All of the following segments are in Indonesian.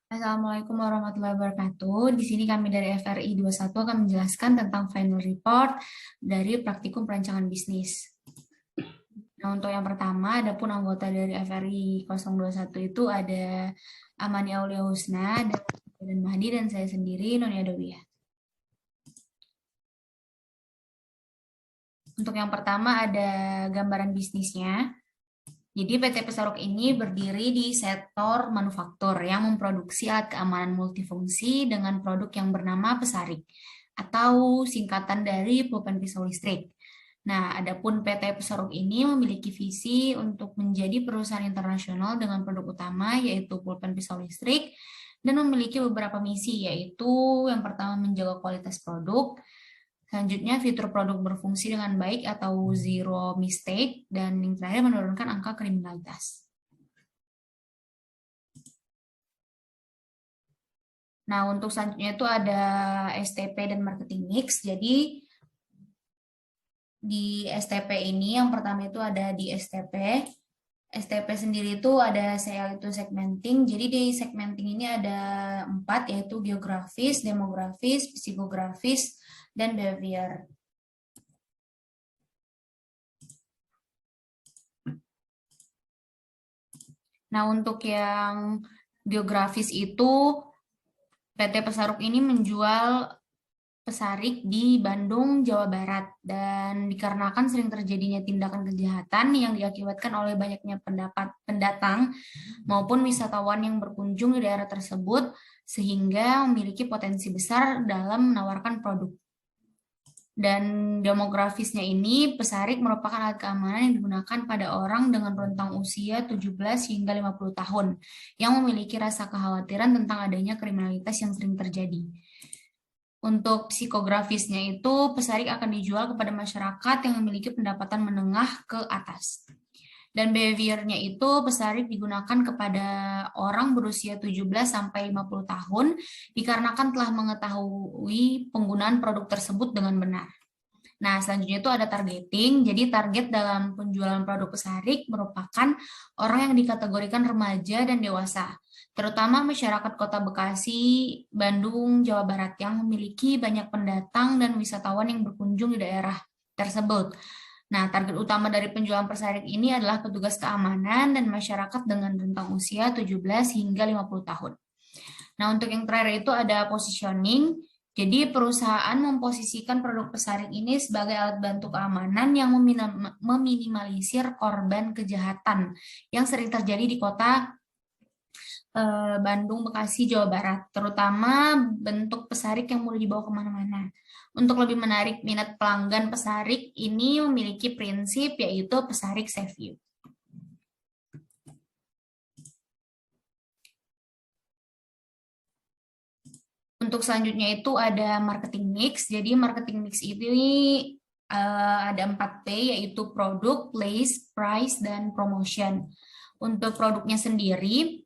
Assalamualaikum warahmatullahi wabarakatuh. Di sini kami dari FRI 21 akan menjelaskan tentang final report dari praktikum perancangan bisnis. Nah, untuk yang pertama, ada pun anggota dari FRI 021 itu ada Amani Aulia Husna, dan Mahdi, dan saya sendiri, Noni Adawiyah. Untuk yang pertama ada gambaran bisnisnya. Jadi PT Pesaruk ini berdiri di sektor manufaktur yang memproduksi alat keamanan multifungsi dengan produk yang bernama Pesarik atau singkatan dari pulpen pisau listrik. Nah, adapun PT Pesaruk ini memiliki visi untuk menjadi perusahaan internasional dengan produk utama yaitu pulpen pisau listrik dan memiliki beberapa misi yaitu yang pertama menjaga kualitas produk. Selanjutnya, fitur produk berfungsi dengan baik atau zero mistake, dan yang terakhir menurunkan angka kriminalitas. Nah, untuk selanjutnya itu ada STP dan marketing mix. Jadi, di STP ini yang pertama itu ada di STP. STP sendiri itu ada yaitu segmenting. Jadi di segmenting ini ada 4, yaitu geografis, demografis, psikografis, dan behavior. Nah, untuk yang geografis itu PT Pesaruk ini menjual pesarik di Bandung, Jawa Barat, dan dikarenakan sering terjadinya tindakan kejahatan yang diakibatkan oleh banyaknya pendatang maupun wisatawan yang berkunjung di daerah tersebut, sehingga memiliki potensi besar dalam menawarkan produk. Dan demografisnya ini, pesarik merupakan alat keamanan yang digunakan pada orang dengan rentang usia 17 hingga 50 tahun, yang memiliki rasa kekhawatiran tentang adanya kriminalitas yang sering terjadi. Untuk psikografisnya itu, pesarik akan dijual kepada masyarakat yang memiliki pendapatan menengah ke atas. Dan behaviornya itu, pesarik digunakan kepada orang berusia 17 sampai 50 tahun dikarenakan telah mengetahui penggunaan produk tersebut dengan benar. Nah, selanjutnya itu ada targeting. Jadi target dalam penjualan produk pesarik merupakan orang yang dikategorikan remaja dan dewasa, terutama masyarakat Kota Bekasi, Bandung, Jawa Barat yang memiliki banyak pendatang dan wisatawan yang berkunjung di daerah tersebut. Nah, target utama dari penjualan pesarik ini adalah petugas keamanan dan masyarakat dengan rentang usia 17 hingga 50 tahun. Nah, untuk yang terakhir itu ada positioning. Jadi, perusahaan memposisikan produk pesaring ini sebagai alat bantu keamanan yang meminimalisir korban kejahatan yang sering terjadi di kota Bandung, Bekasi, Jawa Barat, terutama bentuk pesarik yang mudah dibawa kemana-mana. Untuk lebih menarik minat pelanggan pesarik, ini memiliki prinsip yaitu pesarik save you. Untuk selanjutnya itu ada marketing mix. Jadi marketing mix ini ada 4P, yaitu produk, place, price, dan promotion. Untuk produknya sendiri,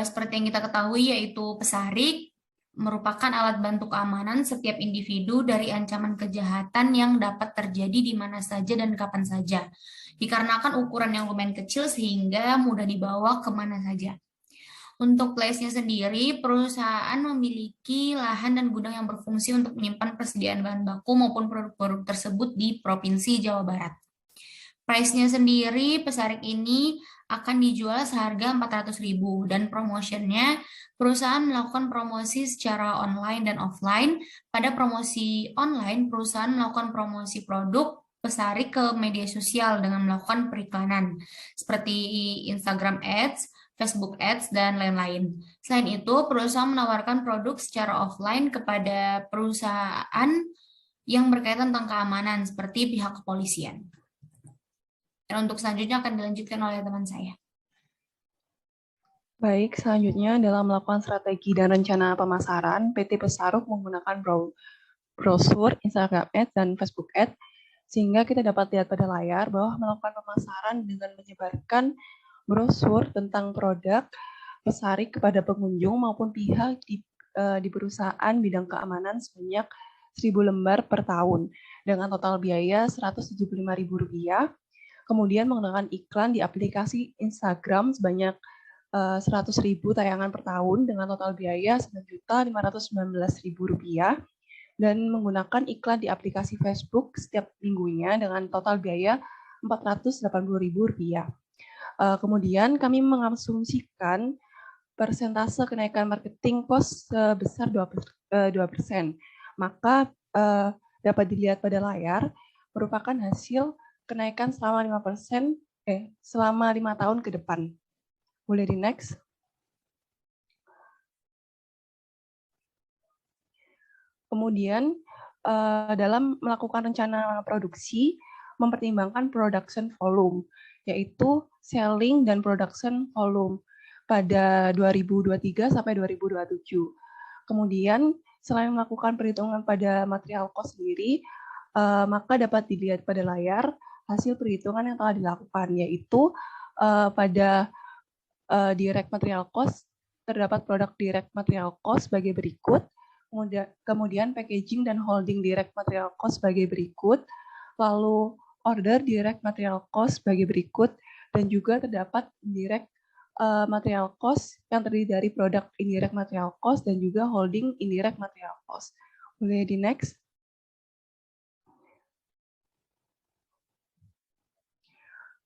seperti yang kita ketahui yaitu pesarik merupakan alat bantu keamanan setiap individu dari ancaman kejahatan yang dapat terjadi di mana saja dan kapan saja. Dikarenakan ukuran yang lumayan kecil sehingga mudah dibawa kemana saja. Untuk place-nya sendiri, perusahaan memiliki lahan dan gudang yang berfungsi untuk menyimpan persediaan bahan baku maupun produk-produk tersebut di Provinsi Jawa Barat. Price-nya sendiri, pesarik ini akan dijual seharga 400.000 dan promotionnya perusahaan melakukan promosi secara online dan offline. Pada promosi online, perusahaan melakukan promosi produk pesarik ke media sosial dengan melakukan periklanan seperti Instagram Ads, Facebook Ads, dan lain-lain. Selain itu, perusahaan menawarkan produk secara offline kepada perusahaan yang berkaitan tentang keamanan seperti pihak kepolisian. Dan untuk selanjutnya akan dilanjutkan oleh teman saya. Baik, selanjutnya dalam melakukan strategi dan rencana pemasaran, PT Pesaruk menggunakan brosur, Instagram Ads, dan Facebook Ads, sehingga kita dapat lihat pada layar bahwa melakukan pemasaran dengan menyebarkan brosur tentang produk pesarik kepada pengunjung maupun pihak di perusahaan bidang keamanan sebanyak 1.000 lembar per tahun dengan total biaya Rp175.000. Kemudian menggunakan iklan di aplikasi Instagram sebanyak 100.000 tayangan per tahun dengan total biaya Rp9.519.000 dan menggunakan iklan di aplikasi Facebook setiap minggunya dengan total biaya Rp480.000. Kemudian kami mengasumsikan persentase kenaikan marketing cost sebesar 2%. Maka dapat dilihat pada layar merupakan hasil kenaikan selama 5% selama 5 tahun ke depan. Boleh di next. Kemudian dalam melakukan rencana produksi mempertimbangkan production volume, yaitu selling dan production volume pada 2023 sampai 2027. Kemudian selain melakukan perhitungan pada material cost sendiri, maka dapat dilihat pada layar hasil perhitungan yang telah dilakukan, yaitu pada direct material cost terdapat produk direct material cost sebagai berikut, kemudian packaging dan holding direct material cost sebagai berikut, lalu order direct material cost sebagai berikut, dan juga terdapat direct material cost yang terdiri dari produk indirect material cost dan juga holding indirect material cost. Boleh di next.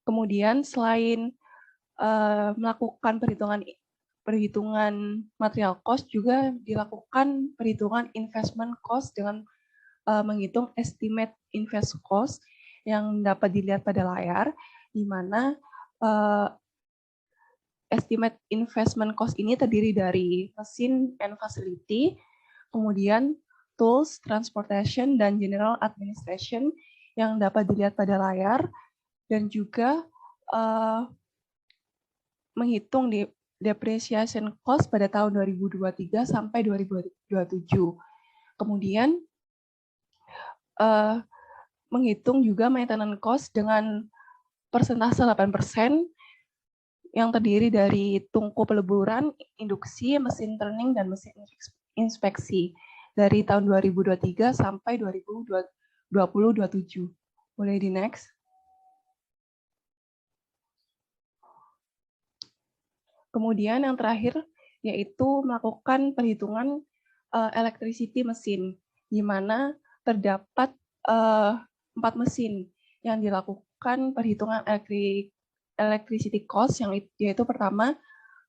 Kemudian selain melakukan perhitungan material cost, juga dilakukan perhitungan investment cost dengan menghitung estimate invest cost yang dapat dilihat pada layar, di mana estimate investment cost ini terdiri dari mesin and facility, kemudian tools, transportation, dan general administration yang dapat dilihat pada layar, dan juga menghitung depreciation cost pada tahun 2023 sampai 2027. Kemudian menghitung juga maintenance cost dengan persentase 8% yang terdiri dari tungku peleburan, induksi, mesin turning, dan mesin inspeksi dari tahun 2023 sampai 2027. Boleh di next. Kemudian yang terakhir yaitu melakukan perhitungan electricity mesin, di mana terdapat 4 mesin yang dilakukan perhitungan electricity cost, yaitu pertama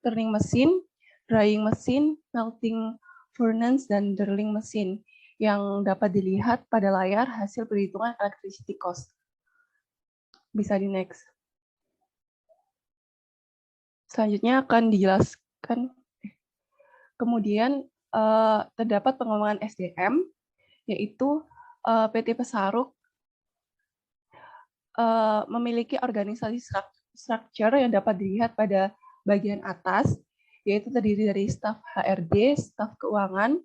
turning mesin, drying mesin, melting furnace, dan drilling mesin yang dapat dilihat pada layar hasil perhitungan electricity cost. Bisa di next. Selanjutnya akan dijelaskan. Kemudian terdapat pengembangan SDM, yaitu PT Pesaruk memiliki organisasi structure yang dapat dilihat pada bagian atas, yaitu terdiri dari staf HRD, staf keuangan,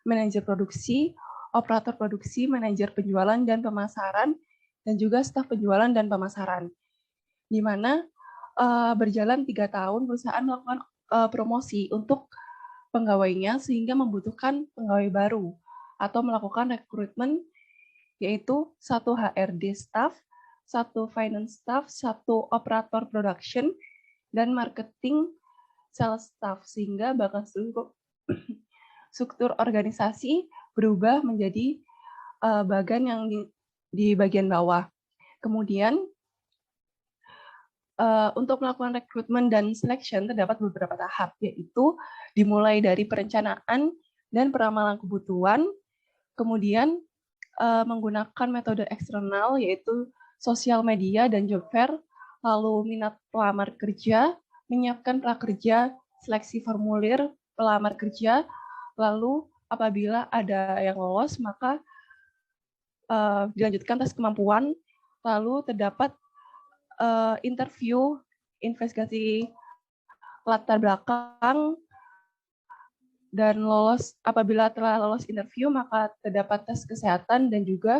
manajer produksi, operator produksi, manajer penjualan dan pemasaran, dan juga staf penjualan dan pemasaran. Di mana berjalan 3 tahun perusahaan melakukan promosi untuk penggawainya sehingga membutuhkan pegawai baru atau melakukan rekrutmen, yaitu 1 HRD staff, 1 finance staff, 1 operator production, dan marketing sales staff, sehingga bahkan struktur organisasi berubah menjadi bagian yang di bagian bawah. Kemudian untuk melakukan rekrutmen dan selection terdapat beberapa tahap, yaitu dimulai dari perencanaan dan peramalan kebutuhan, kemudian menggunakan metode eksternal yaitu sosial media dan job fair, lalu minat pelamar kerja, menyiapkan prakerja, seleksi formulir pelamar kerja, lalu apabila ada yang lolos maka dilanjutkan tes kemampuan, lalu terdapat interview, investigasi latar belakang, dan apabila telah lolos interview maka terdapat tes kesehatan dan juga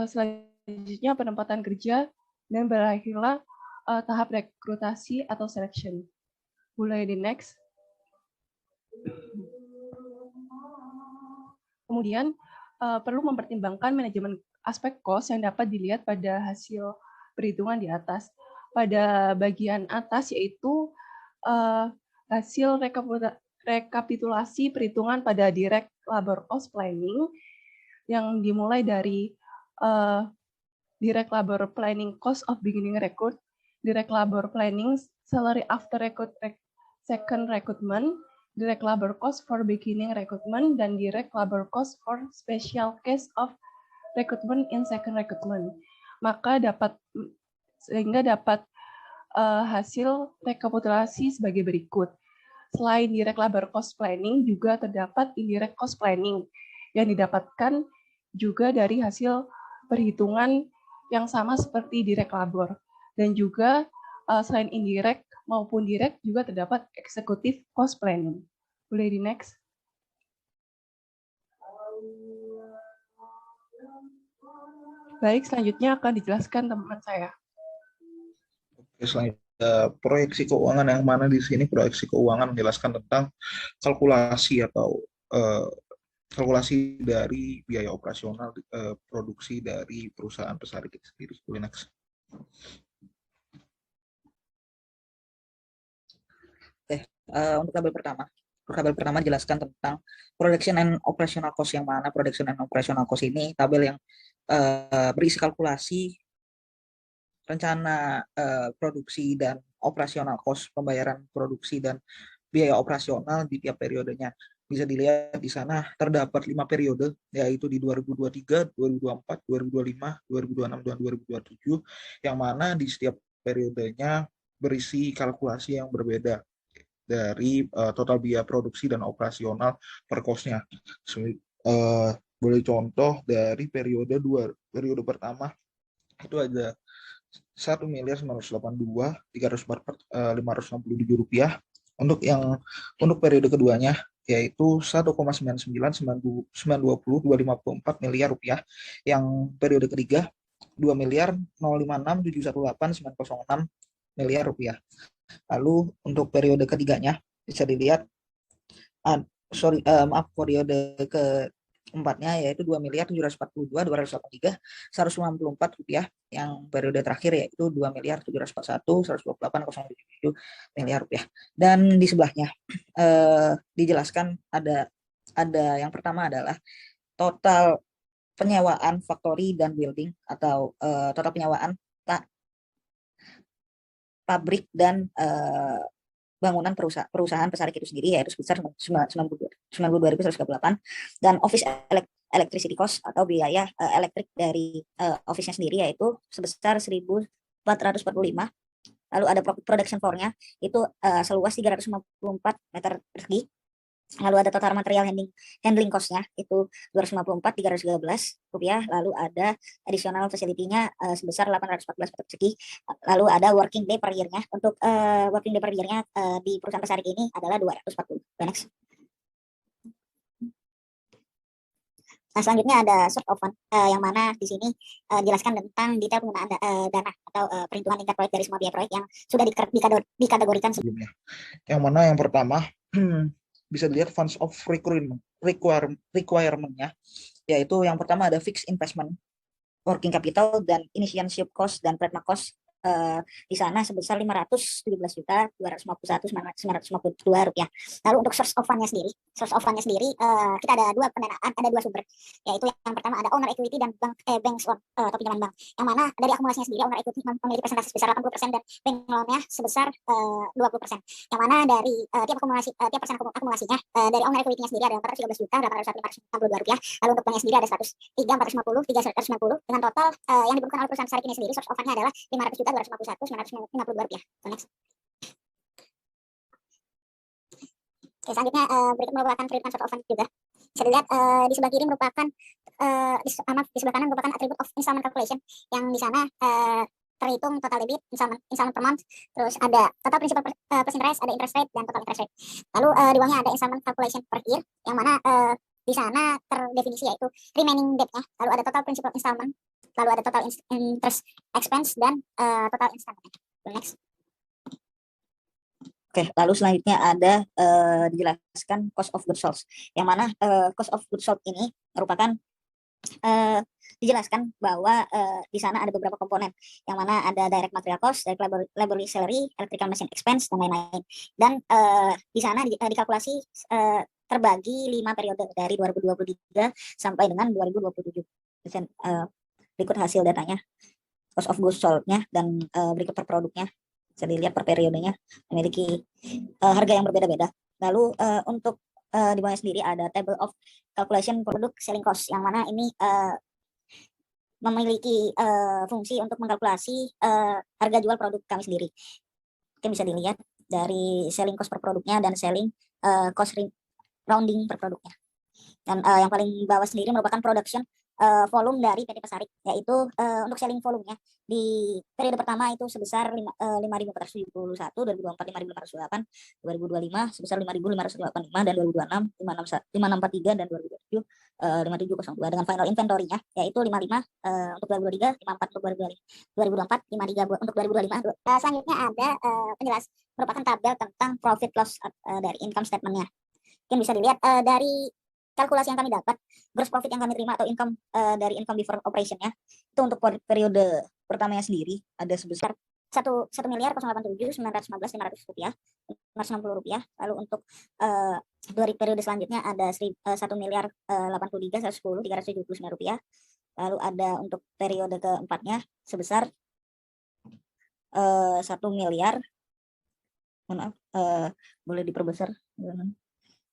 selanjutnya penempatan kerja, dan berakhirlah tahap rekrutasi atau selection. Mulai di next. Kemudian perlu mempertimbangkan manajemen aspek cost yang dapat dilihat pada hasil perhitungan di atas. Pada bagian atas yaitu hasil rekapitulasi perhitungan pada direct labor cost planning yang dimulai dari direct labor planning cost of beginning recruit, direct labor planning salary after second recruitment, direct labor cost for beginning recruitment, dan direct labor cost for special case of recruitment in second recruitment. Maka sehingga dapat hasil rekapitulasi sebagai berikut. Selain direct labor cost planning, juga terdapat indirect cost planning yang didapatkan juga dari hasil perhitungan yang sama seperti direct labor. Dan juga selain indirect maupun direct juga terdapat executive cost planning. Boleh di next. Baik, selanjutnya akan dijelaskan teman saya. Oke, selanjutnya proyeksi keuangan, yang mana di sini proyeksi keuangan menjelaskan tentang kalkulasi atau kalkulasi dari biaya operasional produksi dari perusahaan pesarik itu sendiri. Boleh next. Untuk tabel pertama jelaskan tentang production and operational cost, yang mana production and operational cost ini tabel yang berisi kalkulasi rencana produksi dan operasional cost, pembayaran produksi dan biaya operasional di tiap periodenya. Bisa dilihat di sana terdapat 5 periode, yaitu di 2023, 2024, 2025, 2026, dan 2027, yang mana di setiap periodenya berisi kalkulasi yang berbeda dari total biaya produksi dan operasional per cost-nya. Boleh contoh dari periode pertama itu ada 1.982.567 rupiah. Untuk periode keduanya yaitu 1,999254 miliar rupiah. Yang periode ketiga 2.056.718.906 miliar rupiah. Lalu untuk periode ketiganya bisa dilihat, periode keempatnya yaitu 2.742.283.194 rupiah. Yang periode terakhir yaitu 2.741.128.077 miliar rupiah. Dan di sebelahnya dijelaskan ada yang pertama adalah total penyewaan factory dan building atau total penyewaan pabrik dan bangunan perusahaan pesarik itu sendiri, yaitu sebesar 92.138, dan office electricity cost atau biaya elektrik dari office-nya sendiri yaitu sebesar 1.445. Lalu ada production floor-nya itu seluas 354 meter persegi. Lalu ada total material handling cost-nya itu 254.313 rupiah. Lalu ada additional facility-nya sebesar 814 meter persegi. Lalu ada working day per year-nya. Untuk working day per year-nya di perusahaan pesarik ini adalah 240. Next. Nah, selanjutnya ada source of fund, yang mana di sini jelaskan tentang detail penggunaan dana atau perhitungan tingkat proyek dari semua biaya proyek yang sudah dikategorikan sebelumnya. Yang mana yang pertama bisa dilihat funds of requirement-nya, yaitu yang pertama ada fixed investment, working capital, dan initiation cost dan trademark cost. Di sana sebesar 517.251.952 rupiah. Lalu untuk source of fund-nya sendiri, kita ada dua pendanaan, ada dua sumber, yaitu yang pertama ada owner equity dan bank loan atau pinjaman bank, yang mana dari akumulasinya sendiri owner equity memiliki persentase sebesar 80% dan bank loan-nya sebesar 20%, yang mana dari tiap persen akumulasinya dari owner equity-nya sendiri ada 413.801.562 rupiah. Lalu untuk banknya sendiri ada 103.450, dengan total yang dibutuhkan oleh perusahaan pesarik ini sendiri source of fund-nya adalah 500.251.952 rupiah. Next. Oke, selanjutnya berikut merupakan perhitungan source of fund juga. Bisa dilihat di sebelah kiri merupakan di sebelah kanan merupakan attribute of installment calculation, yang di sana terhitung total debit, installment per month, terus ada total principal plus interest, ada interest rate, dan total interest rate. Lalu di bawahnya ada installment calculation per year, yang mana di sana terdefinisi yaitu remaining debt-nya, lalu ada total principal installment, lalu ada total interest expense, dan total installment. Next. Oke, lalu selanjutnya ada dijelaskan cost of goods sold, yang mana cost of goods sold ini merupakan dijelaskan bahwa di sana ada beberapa komponen, yang mana ada direct material cost, direct labor salary, electrical machine expense, dan lain-lain. Dan di sana dikalkulasi terbagi 5 periode dari 2023 sampai dengan 2027. Berikut hasil datanya, cost of goods sold-nya, dan berikut per produknya. Bisa dilihat per periodenya memiliki harga yang berbeda-beda. Lalu untuk di bawahnya sendiri ada table of calculation product selling cost, yang mana ini memiliki fungsi untuk mengkalkulasi harga jual produk kami sendiri. Mungkin bisa dilihat dari selling cost per produknya dan selling cost rounding per produknya. Dan yang paling bawah sendiri merupakan production volume dari PT Pesarik, yaitu untuk selling volumenya di periode pertama itu sebesar 5.471, 2024 5.508, 2025 sebesar 5.585, dan 2026 5.643, dan 2027 5.702, dengan final inventory-nya yaitu 55 untuk 2023, 54 untuk 2024, 53 untuk 2025. Selanjutnya ada penjelas merupakan tabel tentang profit loss dari income statement-nya. Mungkin bisa dilihat dari kalkulasi yang kami dapat, gross profit yang kami terima atau income dari income before operation-nya itu untuk periode pertamanya sendiri ada sebesar 1.087.915.500 rupiah, 560 rupiah. Lalu untuk dari periode selanjutnya ada 1.083.110.379 rupiah. Lalu ada untuk periode keempatnya sebesar 1 miliar, maaf, boleh diperbesar.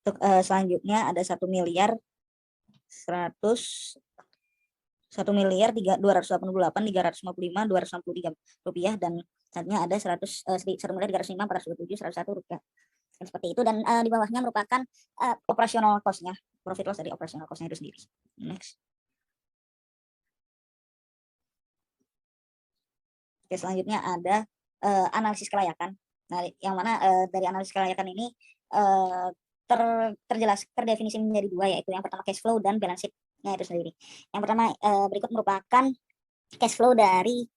Untuk selanjutnya ada 1.288.388.389 rupiah, dan selanjutnya ada 1.305.427.101 rupiah. Dan seperti itu, dan di bawahnya merupakan operational cost-nya, profit loss dari operational cost-nya itu sendiri. Next. Oke, selanjutnya ada analisis kelayakan. Nah, yang mana dari analisis kelayakan ini terdefinisi menjadi dua, yaitu yang pertama cash flow dan balance sheet-nya itu sendiri. Yang pertama berikut merupakan cash flow dari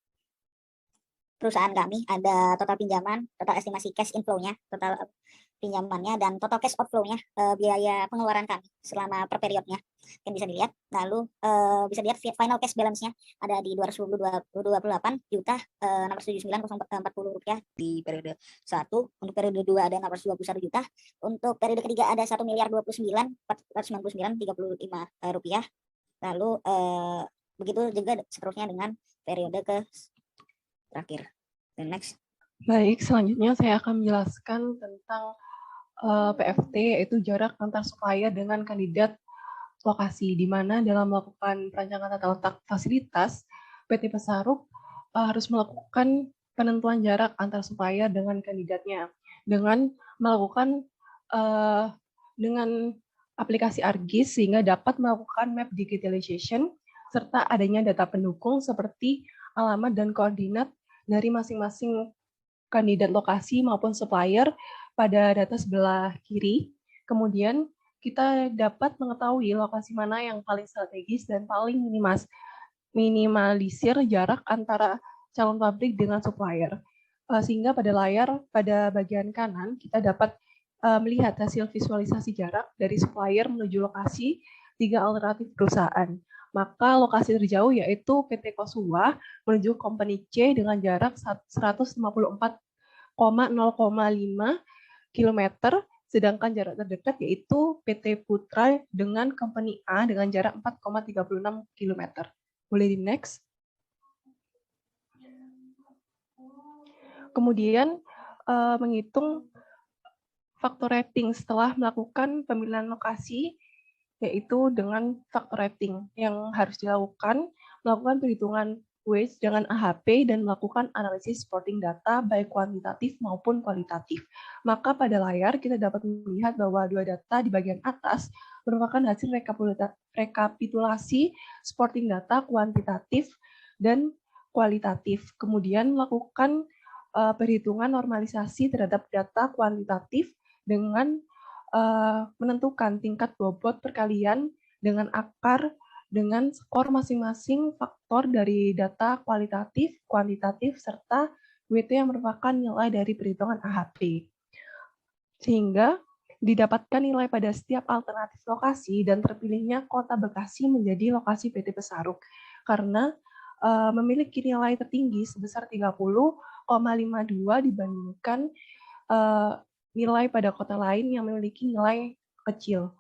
perusahaan kami, ada total pinjaman, total estimasi cash inflow-nya, total pinjamannya, dan total cash outflow-nya, biaya pengeluaran kami selama per periodnya. Yang bisa dilihat. Lalu bisa dilihat final cash balance-nya ada di 228.679.040 rupiah di periode 1. Untuk periode 2 ada 621 juta. Untuk periode ketiga ada 1.029.499.35 rupiah. Lalu begitu juga seterusnya dengan periode ke terakhir. Dan next. Baik, selanjutnya saya akan menjelaskan tentang PFT, yaitu jarak antar supplier dengan kandidat lokasi, di mana dalam melakukan perancangan tata letak fasilitas, PT Pesaruk harus melakukan penentuan jarak antar supplier dengan kandidatnya dengan melakukan dengan aplikasi ArcGIS, sehingga dapat melakukan map digitalization serta adanya data pendukung seperti alamat dan koordinat dari masing-masing kandidat lokasi maupun supplier pada data sebelah kiri. Kemudian kita dapat mengetahui lokasi mana yang paling strategis dan paling minimalisir jarak antara calon pabrik dengan supplier. Sehingga pada layar pada bagian kanan kita dapat melihat hasil visualisasi jarak dari supplier menuju lokasi 3 alternatif perusahaan. Maka lokasi terjauh yaitu PT Kosuwa menuju Company C dengan jarak 154,0,5 km, sedangkan jarak terdekat yaitu PT Putra dengan Company A dengan jarak 4,36 km. Boleh di next. Kemudian menghitung faktor rating setelah melakukan pemilihan lokasi, yaitu dengan faktor rating yang harus dilakukan, melakukan perhitungan weight dengan AHP dan melakukan analisis supporting data baik kuantitatif maupun kualitatif. Maka pada layar kita dapat melihat bahwa dua data di bagian atas merupakan hasil rekapitulasi supporting data kuantitatif dan kualitatif. Kemudian melakukan perhitungan normalisasi terhadap data kuantitatif dengan menentukan tingkat bobot perkalian dengan akar dengan skor masing-masing faktor dari data kualitatif, kuantitatif, serta WT yang merupakan nilai dari perhitungan AHP. Sehingga Didapatkan nilai pada setiap alternatif lokasi dan terpilihnya Kota Bekasi menjadi lokasi PT Pesaruk karena memiliki nilai tertinggi sebesar 30,52 dibandingkan nilai pada kota lain yang memiliki nilai kecil.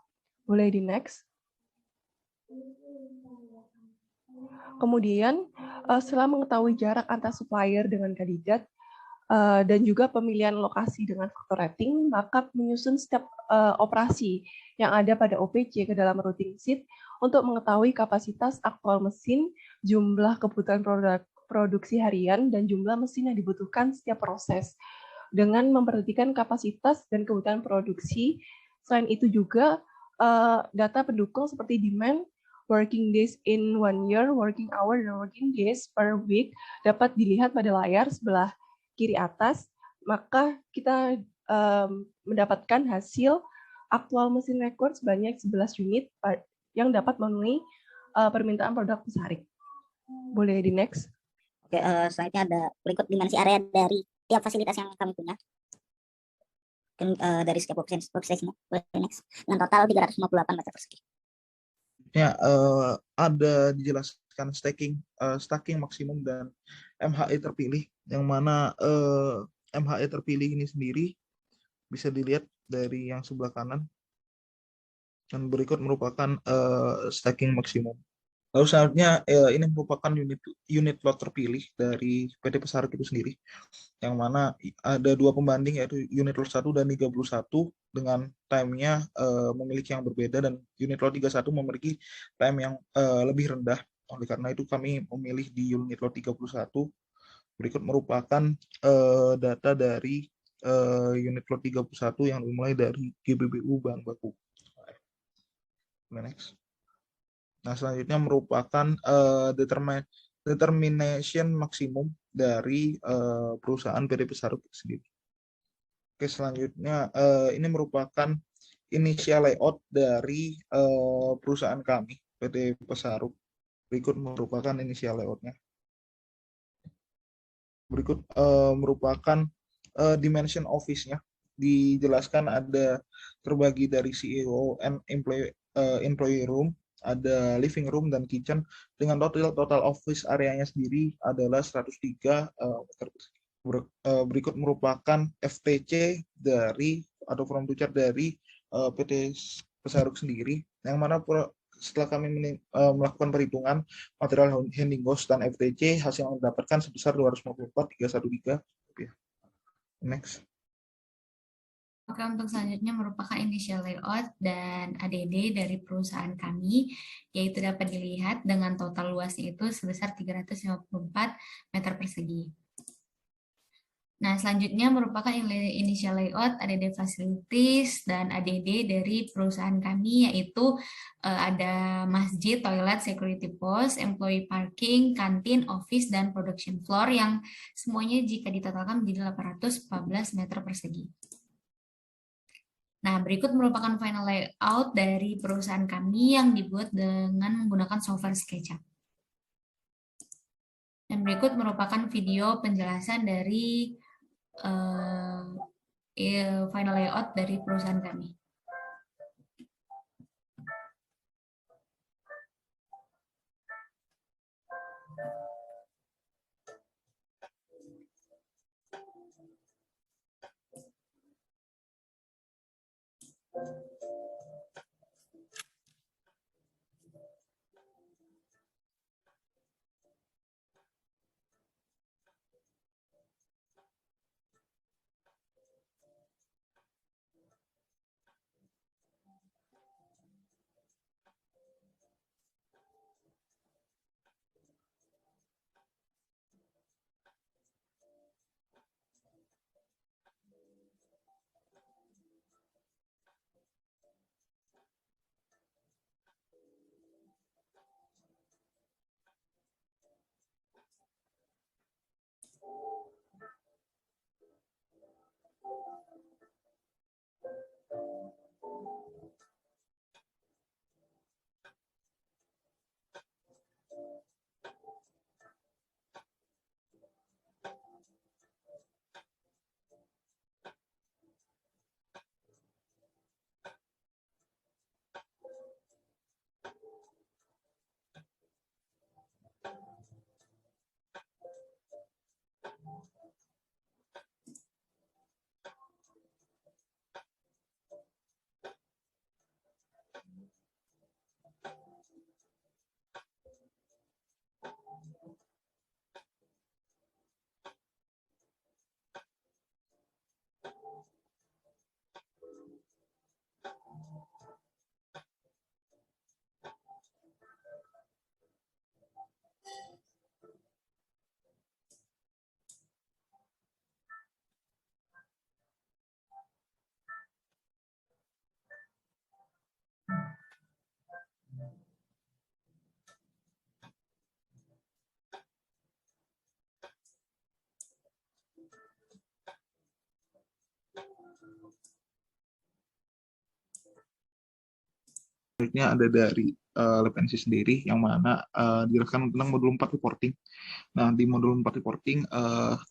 Boleh di next. Kemudian setelah mengetahui jarak antar supplier dengan kandidat, dan juga pemilihan lokasi dengan faktor rating, maka menyusun setiap operasi yang ada pada OPC ke dalam routing sheet untuk mengetahui kapasitas aktual mesin, jumlah kebutuhan produksi harian, dan jumlah mesin yang dibutuhkan setiap proses. Dengan memperhatikan kapasitas dan kebutuhan produksi, selain itu juga data pendukung seperti demand, working days in 1 year, working hour, dan working days per week dapat dilihat pada layar sebelah kiri atas, maka kita mendapatkan hasil aktual mesin record sebanyak 11 unit yang dapat memenuhi permintaan produk Pesarik. Boleh di next. Oke, selanjutnya ada berikut dimensi area dari tiap fasilitas yang kami punya. Dari setiap workstation-nya. Boleh next. Dengan total 358 meter persegi. Ya, ada dijelaskan stacking maksimum dan MHE terpilih, yang mana MHE terpilih ini sendiri bisa dilihat dari yang sebelah kanan, dan berikut merupakan stacking maksimum. Lalu selanjutnya ini merupakan unit lot terpilih dari PT Pesaruk itu sendiri, yang mana ada dua pembanding, yaitu unit lot 1 dan 31 dengan time-nya memiliki yang berbeda, dan unit lot 31 memiliki time yang lebih rendah. Oleh karena itu kami memilih di unit lot 31. Berikut merupakan data dari unit lot 31 yang dimulai dari GBBU bahan baku. Next. Nah, selanjutnya merupakan determination maksimum dari perusahaan PT Pesaruk sendiri. Oke, selanjutnya ini merupakan initial layout dari perusahaan kami, PT Pesaruk. Berikut merupakan initial layoutnya. Berikut merupakan dimension office-nya. Dijelaskan ada terbagi dari CEO and employee room, ada living room dan kitchen, dengan total office areanya sendiri adalah 103 meter persegi. Berikut merupakan FTC dari atau from to chart dari PT Pesaruk sendiri, yang mana setelah kami melakukan perhitungan material handling cost dan FTC, hasil yang didapatkan sebesar 254.313 rupiah. Next. Oke, untuk selanjutnya merupakan initial layout dan ADD dari perusahaan kami, yaitu dapat dilihat dengan total luasnya itu sebesar 354 meter persegi. Nah, selanjutnya merupakan initial layout, ADD facilities, dan ADD dari perusahaan kami, yaitu ada masjid, toilet, security post, employee parking, kantin, office, dan production floor yang semuanya jika ditotalkan menjadi 814 meter persegi. Nah, berikut merupakan final layout dari perusahaan kami yang dibuat dengan menggunakan software SketchUp. Dan berikut merupakan video penjelasan dari final layout dari perusahaan kami. Selanjutnya ada dari LabNC sendiri, yang mana dijelaskan tentang modul 4 reporting. Nah, di modul 4 reporting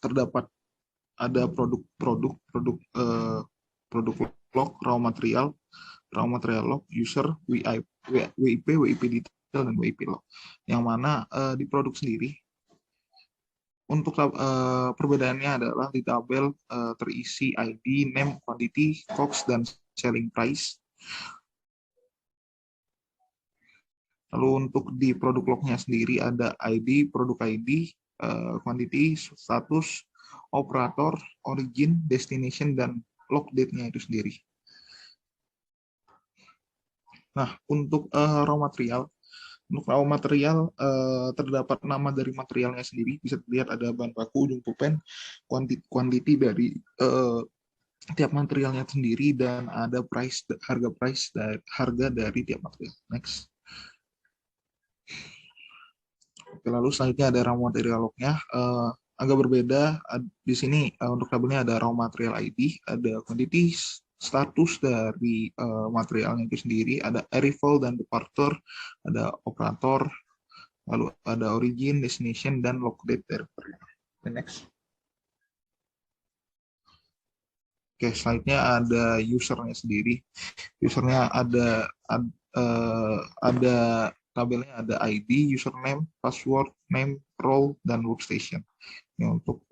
terdapat ada produk log, raw material log, user, WIP, WIP detail, dan WIP log. Yang mana di produk sendiri, untuk perbedaannya adalah di tabel terisi ID, name, quantity, cost, dan selling price. Lalu untuk di produk lognya sendiri ada ID, produk ID, quantity, status, operator, origin, destination, dan log date-nya itu sendiri. Nah, untuk raw material, terdapat nama dari materialnya sendiri. Bisa dilihat ada bahan baku, ujung pulpen, quantity dari tiap materialnya sendiri, dan ada harga dari tiap material. Next. Lalu selanjutnya ada raw material log-nya. Agak berbeda. Di sini untuk tabelnya ada raw material ID, ada quantity, status dari materialnya itu sendiri, ada arrival dan departure, ada operator, lalu ada origin, destination, dan log date dari material. Next. Oke, selanjutnya ada usernya sendiri. Usernya ada tabelnya, ada ID, username, password, name, role, dan workstation. Ini untuk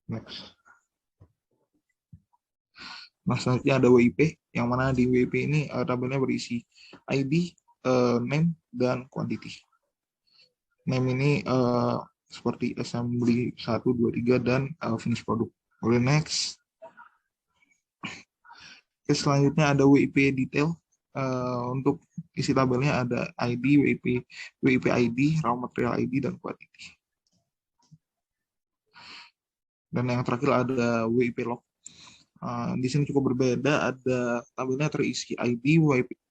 next. Nah, selanjutnya ada WIP, yang mana di WIP ini tabelnya berisi ID, name, dan quantity. Name ini seperti assembly 1, 2, 3, dan finish product. Boleh next. Oke, selanjutnya ada WIP detail. Untuk isi tabelnya ada ID, WIP ID, raw material ID, dan quantity. Dan yang terakhir ada WIP log. Di sini cukup berbeda, ada tabelnya terisi ID,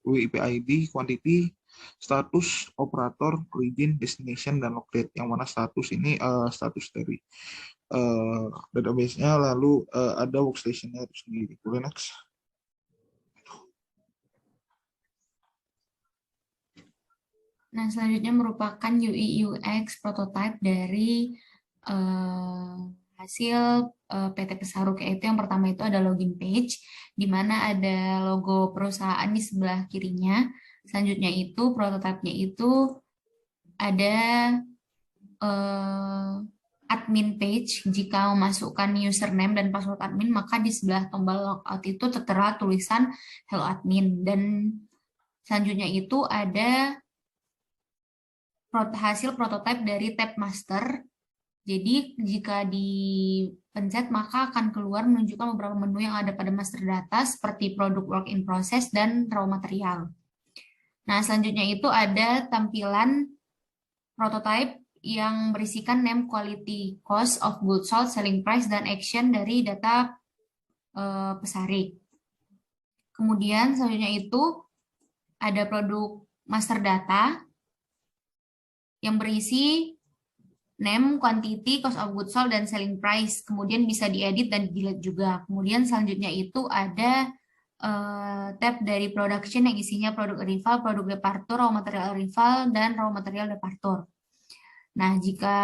WIP ID, quantity, status, operator, origin, destination, dan log date. Yang mana status ini status dari database-nya, lalu ada workstation-nya itu sendiri. Boleh next. Nah, selanjutnya merupakan UI UX prototype dari hasil PT Pesaruk, yaitu yang pertama itu ada login page, di mana ada logo perusahaan di sebelah kirinya. Selanjutnya itu prototipenya itu ada admin page. Jika memasukkan username dan password admin, maka di sebelah tombol logout itu tertera tulisan hello admin. Dan selanjutnya itu ada hasil prototipe dari tab master. Jadi jika dipencet maka akan keluar menunjukkan beberapa menu yang ada pada master data seperti produk work in process dan raw material. Nah, selanjutnya itu ada tampilan prototype yang berisikan name, quality, cost of goods sold, selling price, dan action dari data pesarik. Kemudian selanjutnya itu ada produk master data yang berisi name, quantity, cost of goods sold, dan selling price. Kemudian bisa diedit dan delete juga. Kemudian selanjutnya itu ada tab dari production yang isinya produk arrival, produk departure, raw material arrival, dan raw material departure. Nah, jika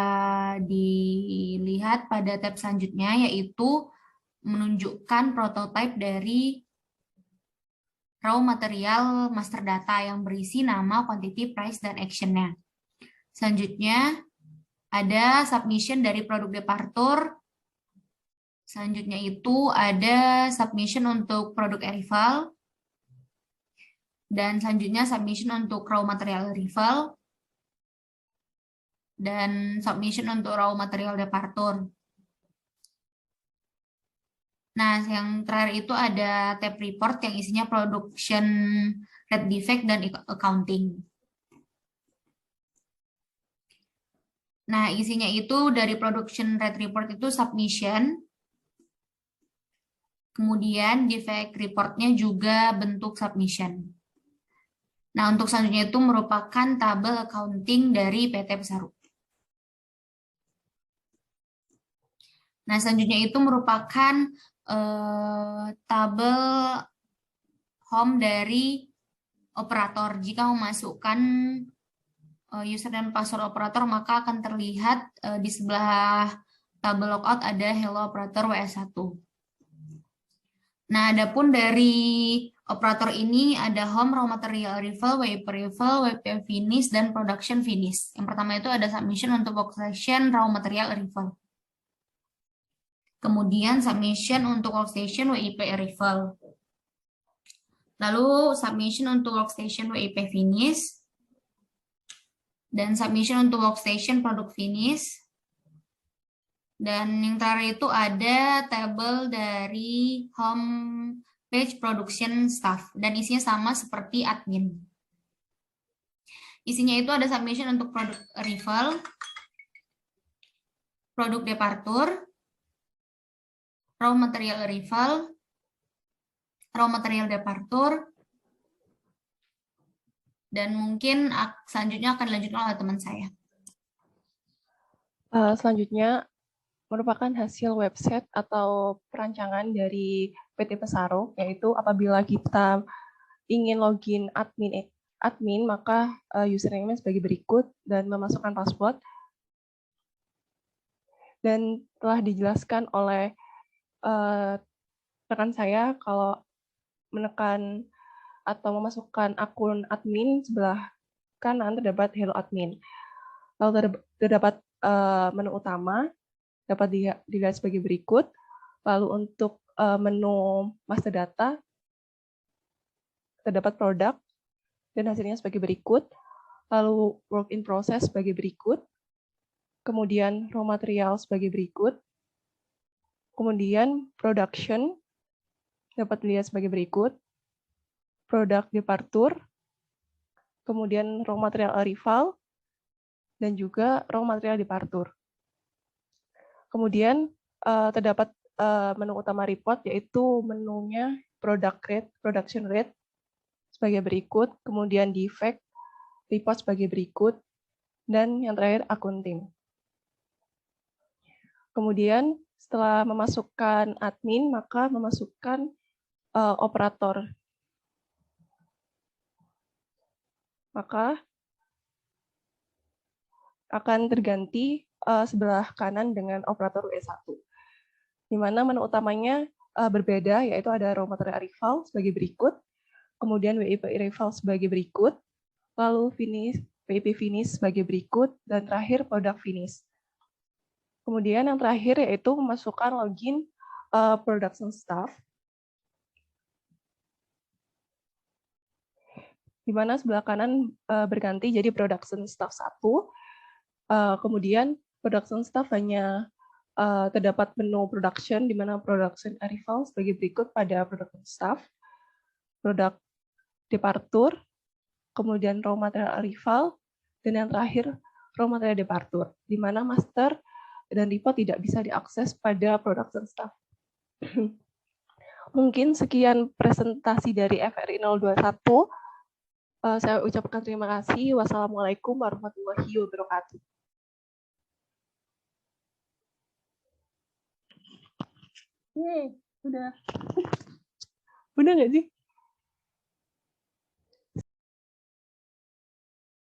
dilihat pada tab selanjutnya, yaitu menunjukkan prototipe dari raw material master data yang berisi nama, quantity, price, dan action-nya. Selanjutnya, ada submission dari produk departure. Selanjutnya itu ada submission untuk produk arrival. Dan selanjutnya submission untuk raw material arrival. Dan submission untuk raw material departure. Nah, yang terakhir itu ada tab report yang isinya production rate defect dan accounting. Nah, isinya itu dari production rate report itu submission, kemudian defect reportnya juga bentuk submission. Nah, untuk selanjutnya itu merupakan tabel accounting dari PT Pesaruk. Nah, selanjutnya itu merupakan tabel home dari operator. Jika memasukkan user dan password operator, maka akan terlihat di sebelah tabel logout ada hello operator WS1. Nah, adapun dari operator ini ada home, raw material arrival, WIP arrival, WIP finish, dan production finish. Yang pertama itu ada submission untuk workstation, raw material arrival. Kemudian submission untuk workstation, WIP arrival. Lalu submission untuk workstation, WIP finish. Dan submission untuk workstation, product finish. Dan yang terakhir itu ada tabel dari home page production staff. Dan isinya sama seperti admin. Isinya itu ada submission untuk produk arrival, produk departure, raw material arrival, raw material departure, dan mungkin selanjutnya akan dilanjutkan oleh teman saya. Selanjutnya merupakan hasil website atau perancangan dari PT Pesaro, yaitu apabila kita ingin login admin maka username sebagai berikut dan memasukkan password. Dan telah dijelaskan oleh rekan saya kalau menekan atau memasukkan akun admin sebelah kanan terdapat hello admin. Lalu terdapat menu utama dapat dilihat sebagai berikut. Lalu untuk menu master data terdapat produk dan hasilnya sebagai berikut. Lalu work in process sebagai berikut. Kemudian raw material sebagai berikut. Kemudian production dapat dilihat sebagai berikut. Product departure. Kemudian raw material arrival dan juga raw material departure. Kemudian terdapat menu utama report, yaitu menunya production rate sebagai berikut, kemudian defect, report sebagai berikut, dan yang terakhir accounting. Kemudian setelah memasukkan admin, maka memasukkan operator. Maka akan terganti sebelah kanan dengan operator WS1. Di mana menu utamanya berbeda, yaitu ada raw material arrival sebagai berikut, kemudian WIP arrival sebagai berikut, lalu WIP finish sebagai berikut, dan terakhir product finish. Kemudian yang terakhir yaitu memasukkan login production staff, di mana sebelah kanan berganti jadi production staff 1, kemudian production staff hanya terdapat menu production, di mana production arrival sebagai berikut pada production staff, product departure, kemudian raw material arrival, dan yang terakhir raw material departure, di mana master dan report tidak bisa diakses pada production staff. Mungkin sekian presentasi dari FRI 021. Saya ucapkan terima kasih. Wassalamualaikum warahmatullahi wabarakatuh. Udah. Udah nggak sih?